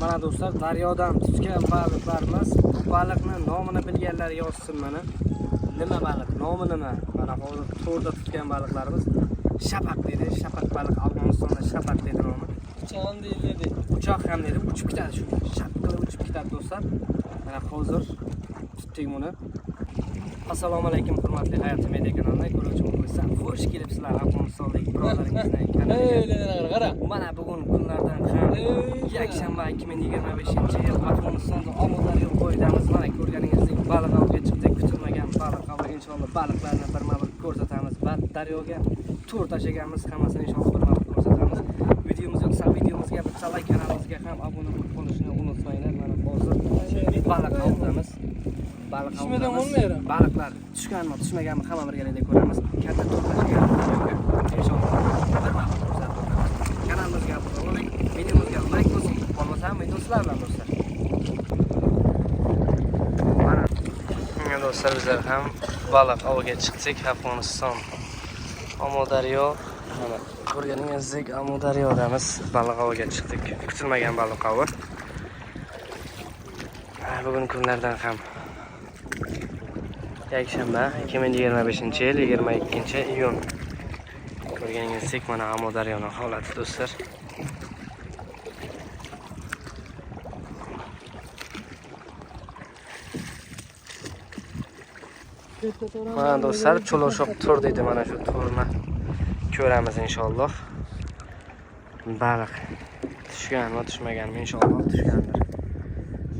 Mana do'stlar, daryodan tutgan baliqlarimiz. Bu baliqni nomini bilganlar yozsin mana. Nima baliq? Nomi nima? Mana hozir to'rda tutgan baliqlarimiz. Shapak deydi. Shapak baliq, Afg'onistonda shapak deydi nomi. Uchoq deyiladi. Uchoq ham deydi. Uchib ketadi shu. Shap qilib uchib ketadi do'stlar. Mana hozir tutdik buni. Assalomu alaykum hurmatli Hayot Media kanaliga ko'ruvchi bo'lsangiz, xush kelibsizlar Afg'onistondagi birodaringizdan kanaliga. Qara. Mana bugun kunlardan ham yakshanba 2025-yil Afg'onistonda Amudaryo bo'yidamiz. Mana ko'rganingizdek baliq avga chiqdik, kutilmagan baliq avga. Inshaalloh baliqlarni birma-bir ko'rsatamiz. Daryoga tur tashaganmiz, hammasini inshaalloh birma-bir ko'rsatamiz. Videomiz yoqsa videomizga bitta like, kanalimizga ham obuna bo'lib qolishni unutmanglar. Mana hozir baliq avdamiz. Baliqlar tushganmi, tushmaganmi hamma birgalikda ko'ramiz. Katta tur tashagan inshaalloh birma-bir ko'rsatamiz. Kanalimizga obuna bo'ling, videomizga like bosing, bo'lmasa ham do'stlar bilan do'stlar. Mana do'stlar, bizlar ham baliq avga chiqdik. Afg'oniston Amudaryo. Mana ko'rganingizdek Amudaryodamiz, baliq avga chiqdik. Kutilmagan baliq avı. Bugun kunlardan ham yakshanba 2025-yil 22-iyun. Ko'rganingizdek mana Amudaryoning holati do'stlar. Mana do'stlar, cho'lo'shoq tur deydi. Mana shu turni ko'ramiz inshaalloh. Baliq tushganmi, tushmaganmi inshaalloh tushgandir.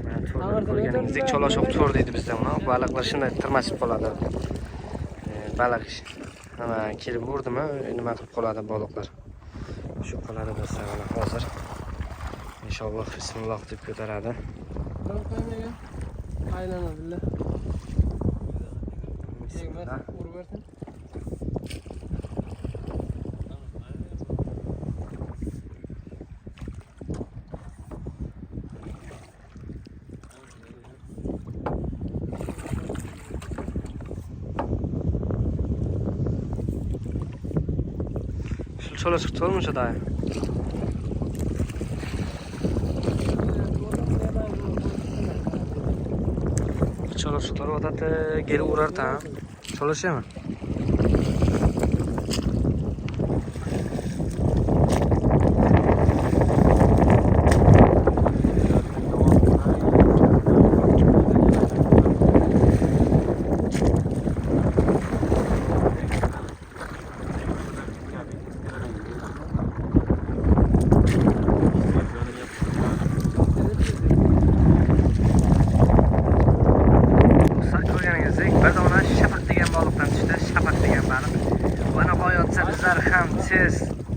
Mana turni ko'rganingizdek cho'lo'shoq tur deydi bizda buni. Baliqlar shunday tirmashib qoladi. Baliq nima kelib urdimi, nima qilib qoladi baliqlar. Shu qoladi do'stlar. Mana hozir inshaalloh bismillah deb ko'taradi. Aylanadi. Çoğuşuk olmuş da. Çoğuşuklar o da geri uğrar ta. Çalışıyor mu?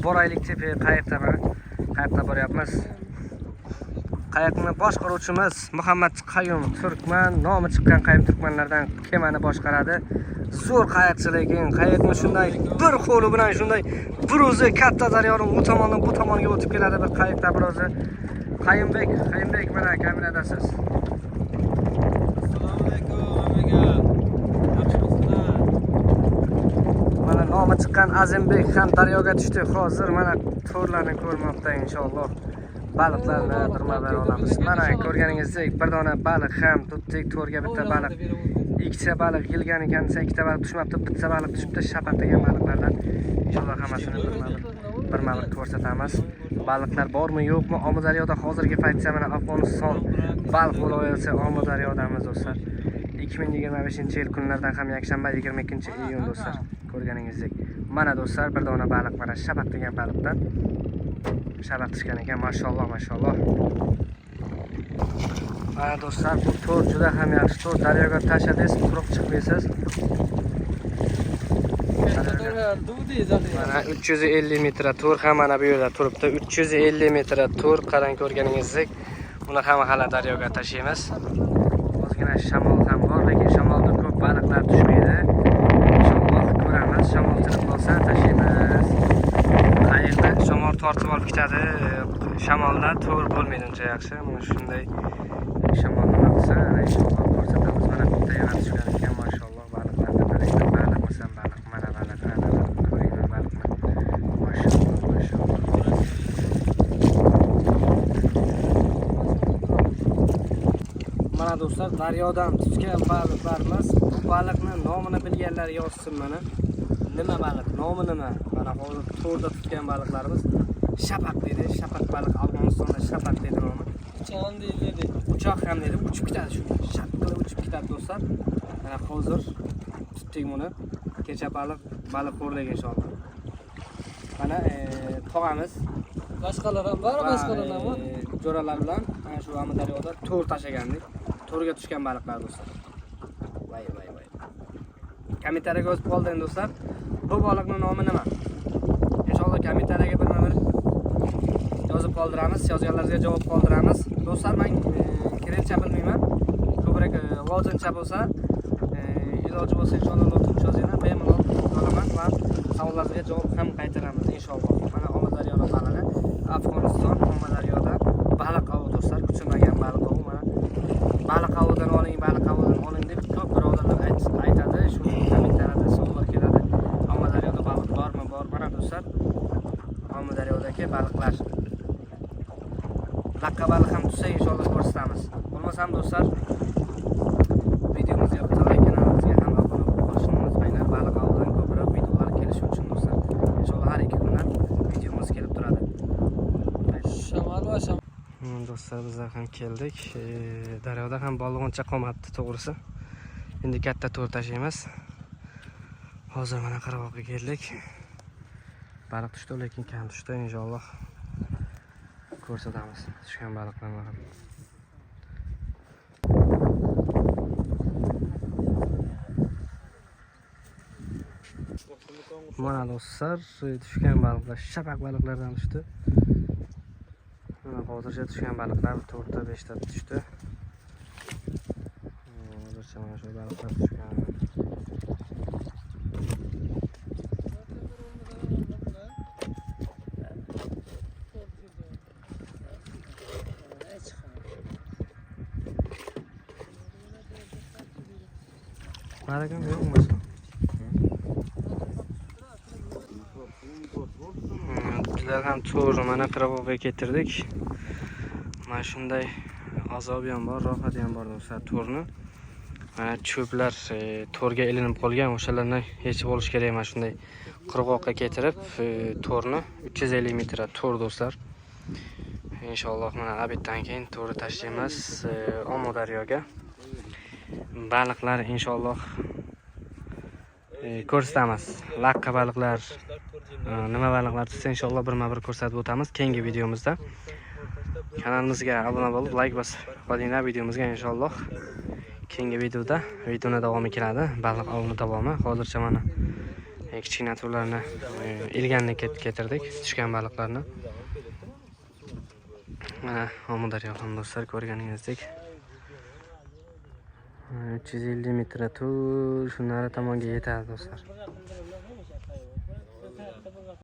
Boraylik tepe qayiqda mana qayiqda boryapmiz. Qayiqni boshqaruvchimiz Muhammad Qayyum Turkman, nomi chiqqan Qayyum Turkmanlardan kemani boshqaradi. Zo'r qayiqchi, lekin qayiqni shunday bir qo'li bilan shunday bir o'zi katta daryoning u tomondan bu tomonga o'tib keladi bir qayiqda bir o'zi. Qayumbek mana kameradasiz. Assalomu alaykum hammaga. Mana nomi chiqqan Azimbek ham daryoga tushdi. Hozir mana to'rlarni ko'rmoqda inshaalloh. Baliqlarni birma-bir olamiz. Mana ko'rganingizdek bir dona baliq ham tutdik. To'rga bitta baliq. Ikkita baliq kelgan ekan, ikkita baliq tushmabdi, bitta baliq tushibdi. Shapak degan baliqlardan inshaalloh hammasini birma-bir ko'rsatamiz. Baliqlar bormi, yo'qmi? Amudaryoda hozirgi paytda mana Afg'oniston baliq viloyati Amudaryodamiz do'stlar. 2025-yil kunlardan ham yakshanba 22-iyun do'stlar. Ko'rganingizdek. Mana do'stlar bir dona baliq mana shapak degan baliqdan. Shapak tushgan ekan, mashalloh. Mana do'stlar, bu to'r juda ham yaxshi to'r. Daryoga tashladingiz, turib chiqmaysiz. Mana 350 metr to'r ham mana bu yerda turibdi. 350 metr to'r, qarang ko'rganingizdek. Buni ham hali daryoga tashlaymiz. Ozgina shamol ham bor, lekin shamolda ko'p baliqlar tushmaydi. Inshaalloh ko'ramiz. Shamol tirib qolsa tashlaymiz. Qayiqda shamol tortib olib ketadi. Shamolda to'r bo'lmaydi uncha yaxshi. Mana shunday shamol nima qilsa, inshaalloh ko'rsatamiz. Mana bitta yana tushgan ekan, mashalloh baliqlarni qaranglar. Baliq bo'lsa baliq, mana baliq, ko'ringlar baliqni. Mashalloh. Mana do'stlar, daryodan tutgan baliqlarimiz. Bu baliqning nomini bilganlar yozsin mana. Nima baliq? Nomi nima? Mana hozir to'rda tutgan baliqlarimiz. Shapak deydi. Shapak baliq Afg'onistonda shapak deydi nomi. Uchoq deyiladi. Uchoq ham deydi, uchib ketadi shu. Shaq qilib uchib ketadi do'stlar. Mana hozir tutdik buni. Kecha baliq ko'rdik inshaalloh. Mana tog'amiz Boshqalar ham bor, boshqalar ham bor. jo'ralar bilan mana shu Amudaryoda to'r tashagandik. To'rga tushgan baliqlar do'stlar. Voy. Kommentariyaga yozib qoldiring do'stlar. Bu baliqning nomi nima? Inshaalloh kommentariyaga bir yozib qoldiramiz. Yozganlaringizga javob qoldiramiz. Do'stlar, men kirencha bilmayman. Ko'proq lotincha bo'lsa, iloji bo'lsa inshaalloh lotincha yozinglar, bemalol olaman va savollaringizga javob ham qaytaramiz inshaalloh. Mana Amudaryoning balig'i, Afg'oniston Amudaryoda baliq ovi do'stlar, kutilmagan baliq ovi. Mana baliq ovidan oling deb ko'p birodarlar aytadi. Shu kommentariyada savollar keladi. Amudaryoda baliq bormi? Bor. Mana do'stlar, Amudaryodagi baliqlar. Laqqa baliq ham tutsa inshaalloh ko'rsatamiz. Bo'lmasam do'stlar, videomizni yoqtirib kanalimizga ham obuna bo'lib qolishni unutmanglar. Baliq ovidan ko'proq videolar kelishi uchun do'stlar. Inshaalloh har 2 kundan videomiz kelib turadi. Shamol va shamol. Do'stlar, bizlar ham keldik. Daryoda ham baliqcha qo'matdi to'g'risi. Endi katta to'r tashlaymiz. Hozir mana qirg'oqqa keldik. Baliq tushdi, lekin kam tushdi. Inshaalloh ko'rsatamiz tushgan baliqlarni ham. Mana do'stlar, tushgan baliqlar shapak baliqlardan tushdi. Mana hozircha tushgan baliqlar 4 ta 5 ta tushdi. Hozircha mana shu baliqlar tushgan. Barakam yo'qmas. Bizlar ham to'r mana qirg'oqqa keltirdik. Mana shunday azob ham bor, rohat ham bor do'stlar to'rni. Mana cho'plar to'rga ilinib qolgan, o'shalarni yechib olish kerak. Mana shunday qirg'oqqa keltirib to'rni 350 metr to'r do'stlar. Inshaalloh mana abitdan keyin to'rni tashlaymiz Amudaryoga. Baliqlar inshaalloh ko'rsatamiz. Laqqa baliqlar, nima baliqlar tutsa inshaalloh birma-bir ko'rsatib o'tamiz keyingi videomizda. Kanalimizga obuna bo'lib, like bosib qo'yinglar videomizga inshaalloh. Keyingi videoda davom keladi. Baliq ovini davomi. Hozircha mana kichkina turlarni ilganni keltirdik, tushgan baliqlarni. Mana Amudaryo ham do'stlar, ko'rganingizdek 350 metr tur shunlara tomonga yetadi do'stlar.